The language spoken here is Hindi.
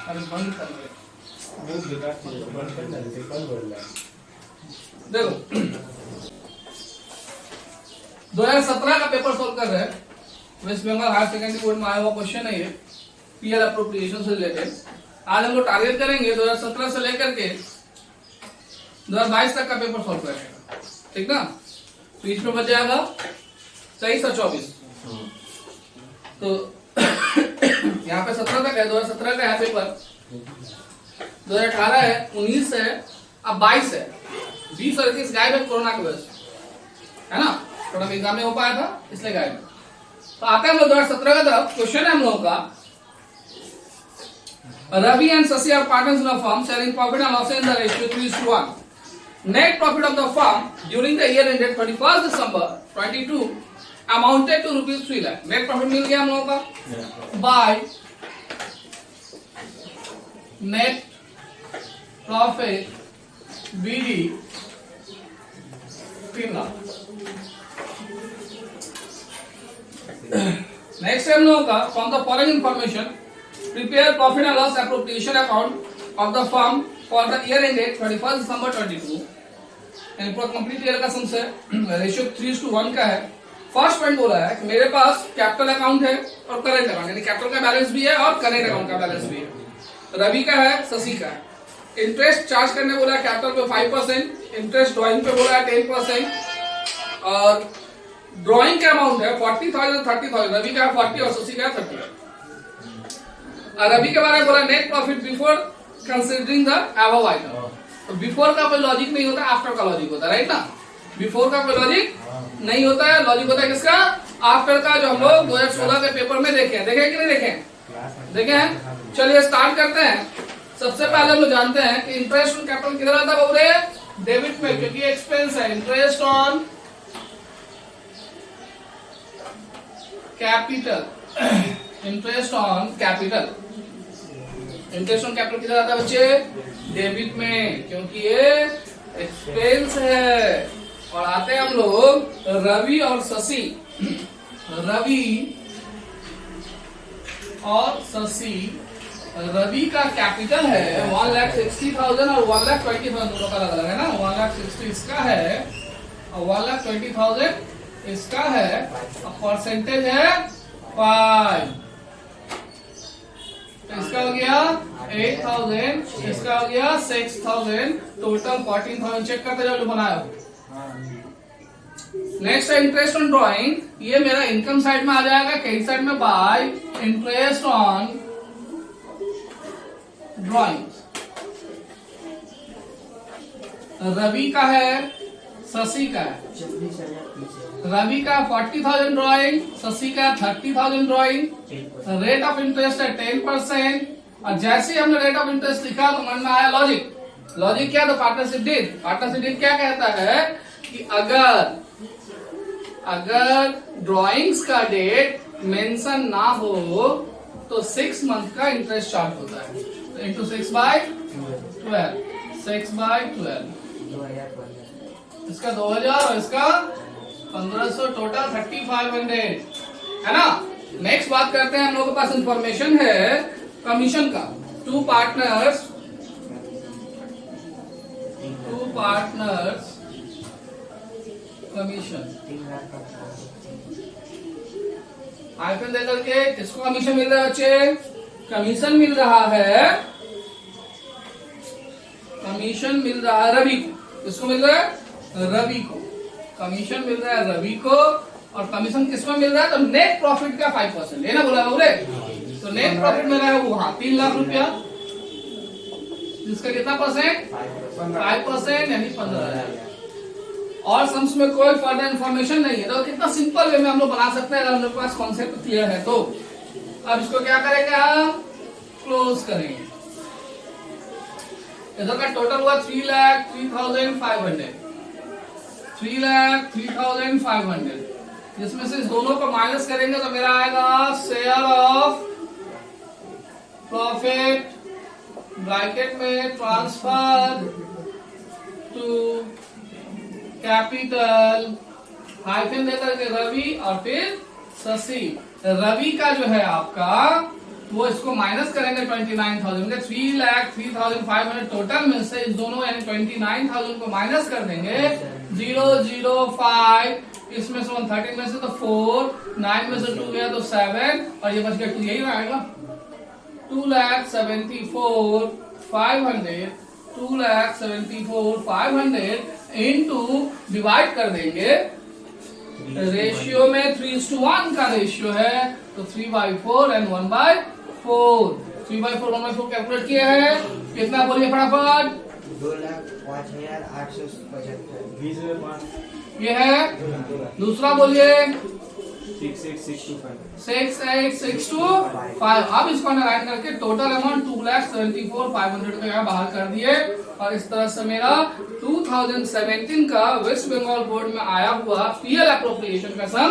अरे बंद कर दे। देखो 2017 का पेपर सॉल्व कर रहे हैं। West Bengal higher secondary board में आया हुआ क्वेश्चन है ये, पीएल अप्रोप्रिएशन से रिलेटेड। आज हम लोग टारगेट करेंगे 2017 से लेकर के 2022 तक का पेपर सॉल्व करेंगे, ठीक ना। बीच में बच जाएगा 23 और 24, तो यहाँ पे 17 तक है, 2017 का है पेपर, 2018 है, 19 है, अब 22 है। 20 और 21 गायब है कोरोना की वजह से, है ना, थोड़ा एग्जाम में हो पाया था इसलिए गायब है। तो आते हैं हम लोग 2017 का तरफ। क्वेश्चन है हम लोगों का, Ravi and Sasi are partners in a firm sharing profit and loss in the ratio 3:1. Net profit of the firm during the year ended 31st December 22 amounted to rupees 3 lakh. Net profit मिल गया हम लोगों का by net profit BD 3 lakh. Next है हम लोगों का, from the following information prepare profit and loss appropriation account of the firm for the year ended 31st December 22। यानी पूरा कंप्लीट ईयर का सम से रेशियो 3:1 का है। फर्स्ट पॉइंट बोला है कि मेरे पास कैपिटल अकाउंट है और करेंट अकाउंट, यानी कैपिटल का बैलेंस भी है और करेंट अकाउंट का बैलेंस भी है। रवि का है, शशि का है। इंटरेस्ट चार्ज करने बोला है कैपिटल पे 5%, इंटरेस्ट ड्रॉइंग पे बोला है 10%, और ड्रॉइंग का अमाउंट है 40,000 30,000। रवि का है 40 और शशि का है 30। और अभी के बारे में बोला net profit before considering the above item. तो बिफोर का कोई लॉजिक नहीं होता, आफ्टर का लॉजिक होता है, राइट ना। बिफोर का कोई लॉजिक नहीं होता है, लॉजिक होता है किसका, आफ्टर का, जो हम लोग 2016 के पेपर में देखे कि नहीं देखे हैं। चलिए स्टार्ट करते हैं। सबसे पहले हम लोग जानते हैं कि इंटरेस्ट ऑन कैपिटल किधर आता है, बोल रहे हैं डेबिट में, क्योंकि एक्सपेंस है। Interest on capital, interest on capital, interest on capital किधर आता है बच्चे, डेबिट में, क्योंकि ये एक्सपेंस है। और आते हैं हम लोग रवि और शशि। रवि और शशि, रवि का कैपिटल है 1,60,000 और 1,20,000 दोनों का अलग अलग है ना। 1,60,000 इसका है और 1,20,000 इसका है, और परसेंटेज है 5। इसका हो गया 8,000, इसका हो गया 6,000, टोटल 14,000। चेक करते जाओ जो बनाया। नेक्स्ट है इंटरेस्ट ऑन ड्रॉइंग। ये मेरा इनकम साइड में आ जाएगा, क्रेडिट साइड में by interest on drawing. Ravi का है, शशि का है। रवि का 40,000 ड्रॉइंग, शशि का 30,000 ड्रॉइंग। रेट ऑफ इंटरेस्ट है 10%। और जैसे ही हमने रेट ऑफ इंटरेस्ट लिखा तो मन में आया लॉजिक। लॉजिक क्या था, पार्टनरशिप डीड। पार्टनरशिप डीड क्या कहता है कि अगर ड्रॉइंग्स का डेट मेंशन ना हो तो 6 मंथ का इंटरेस्ट चार्ज होता है। तो इंटू 6/12, 6/12, इसका 2,000 और इसका 1,500, टोटल 3,500, है ना। नेक्स्ट बात करते हैं, हम लोगों के पास इंफॉर्मेशन है कमीशन का। टू पार्टनर्स कमीशन, आइकन देकर के किसको कमीशन मिल रहा है बच्चे, कमीशन मिल रहा है, कमीशन मिल रहा है रवि को। किसको मिल रहा है, रवि को। कमीशन मिल रहा है रवि को, और कमीशन किसमें मिल रहा है, तो नेट प्रॉफिट का 5% लेना बोला बोले। तो नेट प्रॉफिट मिल रहा है वहां 3 लाख रुपया, जिसका कितना परसेंट, 5%, यानी 15,000। और सम्स में कोई फर्दर इन्फॉर्मेशन नहीं है। तो कितना सिंपल वे में हम लोग बना सकते हैं अगर हम लोग के पास कॉन्सेप्ट क्लियर है तो। अब इसको क्या करेंगे, हम क्लोज करेंगे। इधर का टोटल हुआ 3,03,500, 3,03,500, जिसमें से इस दोनों को माइनस करेंगे तो मेरा आएगा शेयर ऑफ प्रॉफिट, ब्रैकेट में ट्रांसफर टू कैपिटल, हाइफन देकर के रवि और फिर शशि। रवि का जो है आपका वो इसको माइनस करेंगे 29,000 3,03,500 टोटल में से इस दोनों यानी 29,000 को माइनस कर देंगे 005 इसमें से 113 में से तो 4 9 में से 2 गया तो 7 और ये बच गया 2 यही आएगा 2,74,500 2,74,500 इनटू डिवाइड कर देंगे रेशियो में 3:1 का रेशियो है तो 3/4 एंड 1/4 3/4 1/4 कैलकुलेट किया है कितना बोलिए फटाफट 2,05,875 ये है दूसरा बोलिए 68625 अब इसको अंडरलाइन करके टोटल अमाउंट 2,74,500 का यहाँ बाहर कर दिए और इस तरह से मेरा 2017 का वेस्ट बंगाल बोर्ड में आया हुआ पीएल अप्रोप्रिएशन का सम